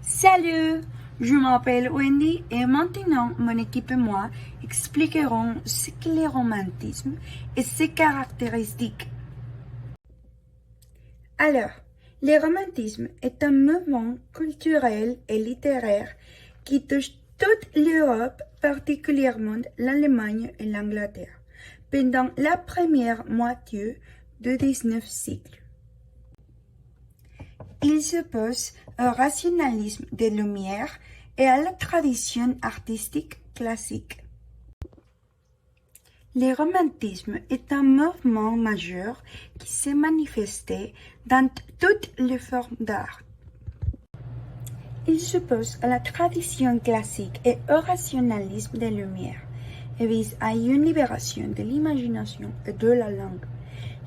Salut, je m'appelle Wendy et maintenant mon équipe et moi expliquerons ce qu'est le romantisme et ses caractéristiques. Alors, le romantisme est un mouvement culturel et littéraire qui touche toute l'Europe, particulièrement l'Allemagne et l'Angleterre, pendant la première moitié du XIXe siècle. Il s'oppose au rationalisme des Lumières et à la tradition artistique classique. Le romantisme est un mouvement majeur qui s'est manifesté dans toutes les formes d'art. Il s'oppose à la tradition classique et au rationalisme des Lumières et vise à une libération de l'imagination et de la langue.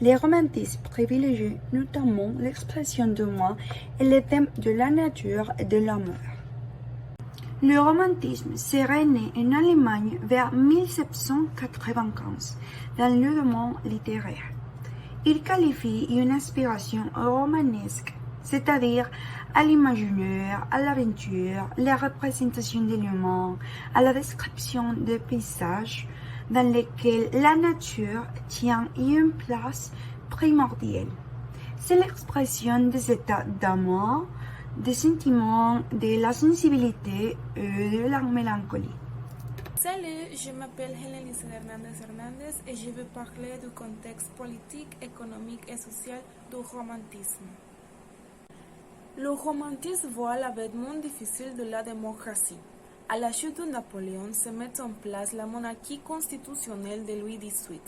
Les romantistes privilégient notamment l'expression du moi et les thèmes de la nature et de l'amour. Le romantisme serait né en Allemagne vers 1795 dans le domaine littéraire. Il qualifie une inspiration romanesque, c'est-à-dire à l'imaginaire, à l'aventure, la représentation de l'humain, à la description des paysages, dans lesquels la nature tient une place primordiale. C'est l'expression des états d'amour, des sentiments, de la sensibilité et de la mélancolie. Salut, je m'appelle Hélène Hernandez et je vais parler du contexte politique, économique et social du romantisme. Le romantisme voit l'avènement difficile de la démocratie. À la chute de Napoléon se met en place la monarchie constitutionnelle de Louis XVIII,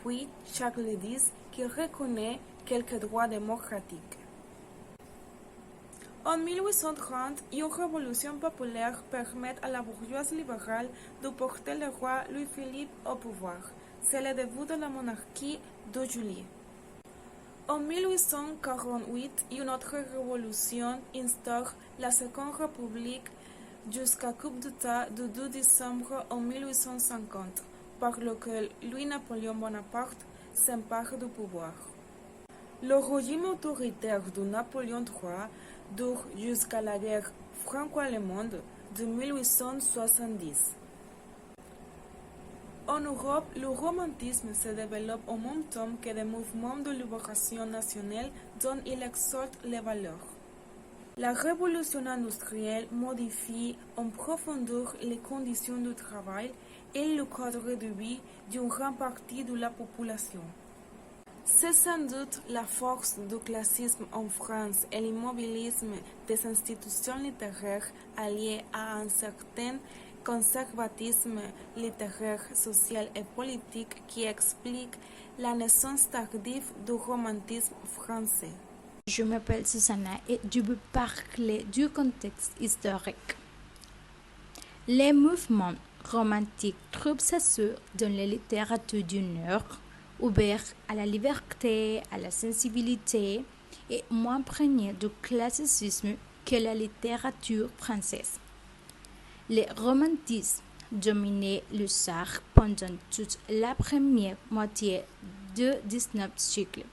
puis Charles X qui reconnaît quelques droits démocratiques. En 1830, une révolution populaire permet à la bourgeoisie libérale de porter le roi Louis-Philippe au pouvoir. C'est le début de la monarchie de Juillet. En 1848, une autre révolution instaure la Seconde République jusqu'à coup d'État du 2 décembre en 1850, par lequel Louis-Napoléon Bonaparte s'empare du pouvoir. Le régime autoritaire de Napoléon III dure jusqu'à la guerre franco-allemande de 1870. En Europe, le romantisme se développe au même temps que des mouvements de libération nationale dont il exalte les valeurs. La révolution industrielle modifie en profondeur les conditions du travail et le cadre de vie d'une grande partie de la population. C'est sans doute la force du classisme en France et l'immobilisme des institutions littéraires alliées à un certain conservatisme littéraire, social et politique qui explique la naissance tardive du romantisme français. Je m'appelle Susanna et je vais parler du contexte historique. Les mouvements romantiques trouvent sa source dans la littérature du Nord, ouvert à la liberté, à la sensibilité et moins imprégné du classicisme que la littérature française. Les romantistes dominaient le Sarre pendant toute la première moitié du XIXe siècle.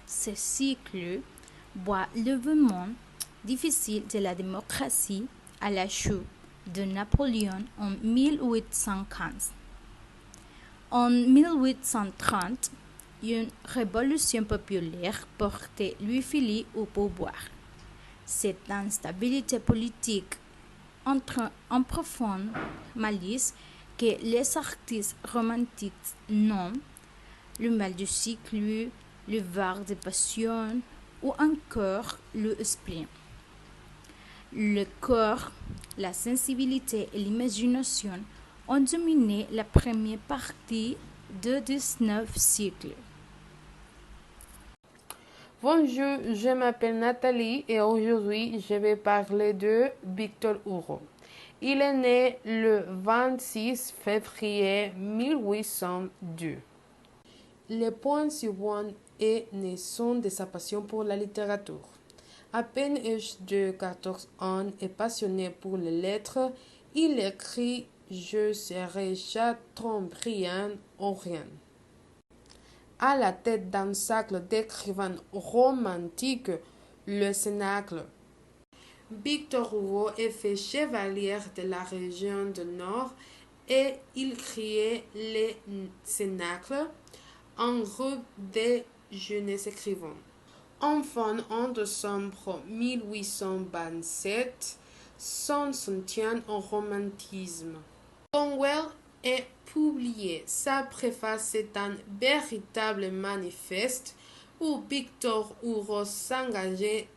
Ce cycle voit l'événement difficile de la démocratie à la chute de Napoléon en 1815. En 1830, une révolution populaire portait Louis-Philippe au pouvoir. Cette instabilité politique entre en profonde malice que les artistes romantiques nomment le mal du cycle, le var des passions ou encore le spleen. Le corps, la sensibilité et l'imagination ont dominé la première partie du XIXe siècle. Bonjour, je m'appelle Nathalie et aujourd'hui je vais parler de Victor Hugo. Il est né le 26 février 1802. Le point suivant est naissant de sa passion pour la littérature. À peine âgé de 14 ans et passionné pour les lettres, il écrit « Je serai Chateaubriand ou rien ». À la tête d'un cercle d'écrivains romantiques, le Cénacle. Victor Hugo est fait chevalier de la région du Nord et il créait les cénacles en groupe de jeunes écrivains. Enfin, en décembre 1827, son soutien au romantisme. Cromwell a publié sa préface, c'est un véritable manifeste où Victor Hugo s'engageait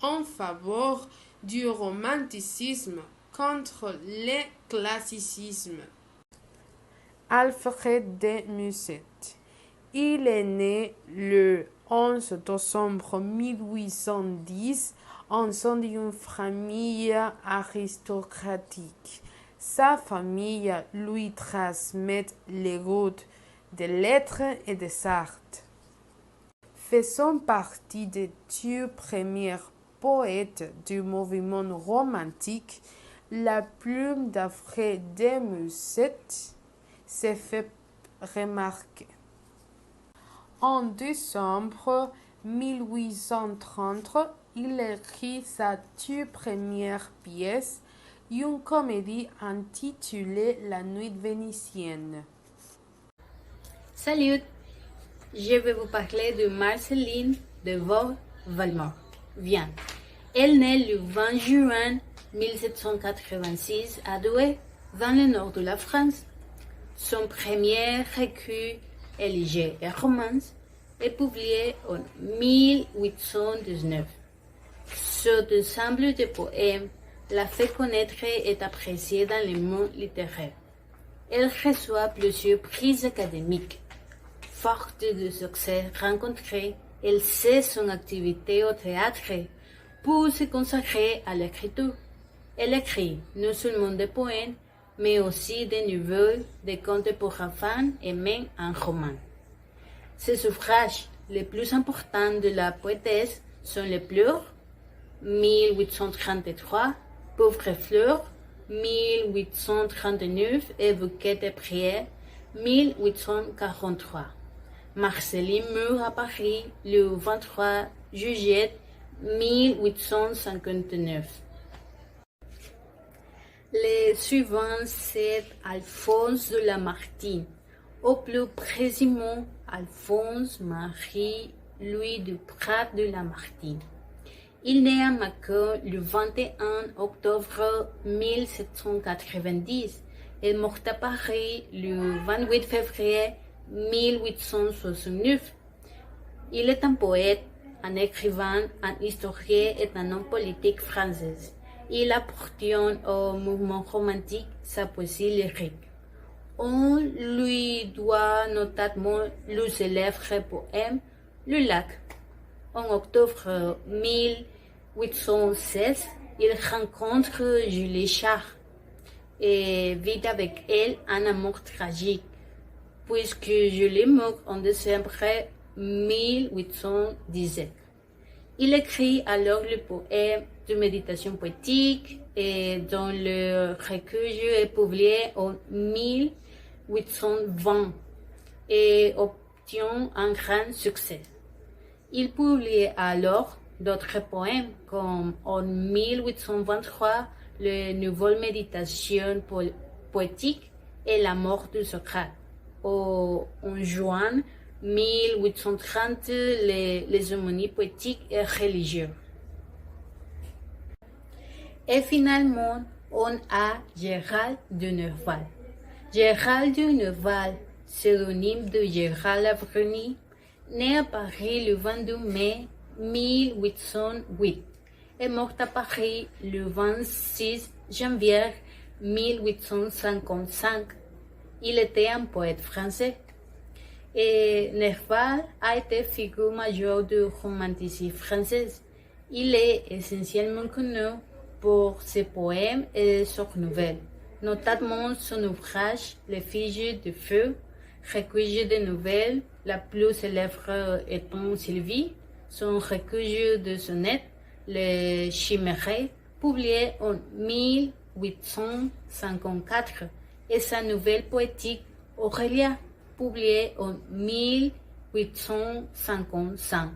en faveur du romanticisme contre le classicisme. Alfred de Musset. Il est né le 11 décembre 1810 en sein d'une famille aristocratique. Sa famille lui transmet les goûts des lettres et des arts. Faisant partie des deux premiers poètes du mouvement romantique, la plume d'Alfred de Musset s'est fait remarquer. En décembre 1830, il écrit sa toute première pièce, une comédie intitulée La Nuit vénitienne. Salut, je vais vous parler de Marceline de Vaux-Valmont. Vienne. Elle naît le 20 juin 1786 à Douai, dans le nord de la France. Son premier recueil, Élégies et romances, est publié en 1819. Cet ensemble de poèmes la fait connaître et est appréciée dans le monde littéraire. Elle reçoit plusieurs prix académiques. Forte du succès rencontré, elle cesse son activité au théâtre pour se consacrer à l'écriture. Elle écrit non seulement des poèmes, mais aussi des nouvelles, des contes pour enfants et même un roman. Ses ouvrages les plus importants de la poétesse sont Les Pleurs, 1833, Pauvre fleur, 1839 et Bouquet de prières, 1843. Marceline meurt à Paris le 23 juillet 1859. Les suivants, c'est Alphonse de Lamartine, ou plus précisément Alphonse-Marie Louis du Prat de Lamartine. Il naît à Mâcon le 21 octobre 1790 et mort à Paris le 28 février 1869. Il est un poète, un écrivain, un historien et un homme politique français. Il appartient au mouvement romantique sa poésie lyrique. On lui doit notamment le célèbre poème Le Lac. En octobre 1816, il rencontre Julie Char et vit avec elle un amour tragique, puisque Julie meurt en décembre 1817. Il écrit alors le poème de méditation poétique et dont le recueil est publié en 1820 et obtient un grand succès. Il publie alors d'autres poèmes comme en 1823 le Nouvelle méditation poétique et la mort de Socrate. En juin 1830, les harmonies poétiques et religieuses. Et finalement, on a Gérald de Nerval. Gérald de Nerval, pseudonyme de Gérald Lavroni, né à Paris le 22 mai 1808 et mort à Paris le 26 janvier 1855. Il était un poète français. Et Nerval a été figure majeure du romanticisme français. Il est essentiellement connu pour ses poèmes et ses nouvelles, notamment son ouvrage Les filles de feu, recueil de nouvelles, la plus célèbre étant Sylvie, son recueil de sonnets, Les Chimères, publié en 1854, et sa nouvelle poétique Aurélia, publiée en 1855.